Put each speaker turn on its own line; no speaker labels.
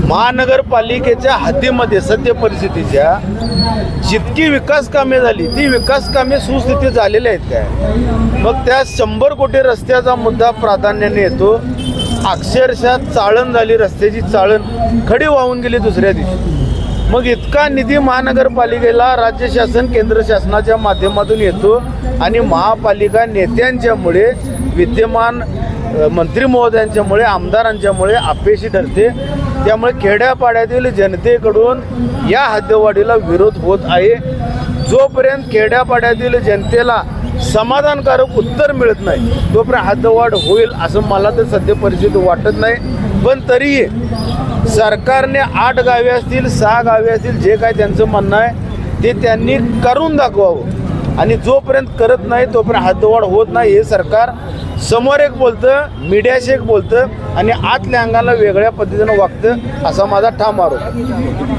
महानगरपालिकेच्या हद्दीमध्ये सद्य परिस्थितीच्या जितकी विकास कामे झाली ती विकास कामे सुस्थितीत झालेली आहेत काय? मग त्या 100 कोटी रस्त्याचा मुद्दा प्राधान्याने येतो. अक्षरशः चाळण झाली, रस्त्याची चाळण खडी वाहून गेली दुसऱ्या दिवशी. मग इतका निधी महानगरपालिकेला राज्य शासन केंद्र शासनाच्या माध्यमातून येतो आणि महापालिका नेत्यांच्यामुळे, विद्यमान मंत्री महोदयांच्यामुळे, आमदारांच्यामुळे अपयशी ठरते. त्यामुळे खेड्यापाड्यातील जनतेकडून या हद्दवाढीला विरोध होत आहे. जोपर्यंत खेड्यापाड्यातील जनतेला समाधानकारक उत्तर मिळत नाही तोपर्यंत हद्दवाढ होईल असं मला तर सध्या परिस्थिती वाटत नाही. पण तरीही सरकारने 8 गावे असतील, 6 गावे असतील, जे काय त्यांचं म्हणणं आहे ते त्यांनी करून दाखवावं. आणि जोपर्यंत करत नाही तोपर्यंत हद्दवाढ होत नाही. हे सरकार समोर एक बोलतं, मीडियाशी एक बोलतं आणि आतल्या अंगाला वेगळ्या पद्धतीनं वागतं असा माझा ठाम आरोप.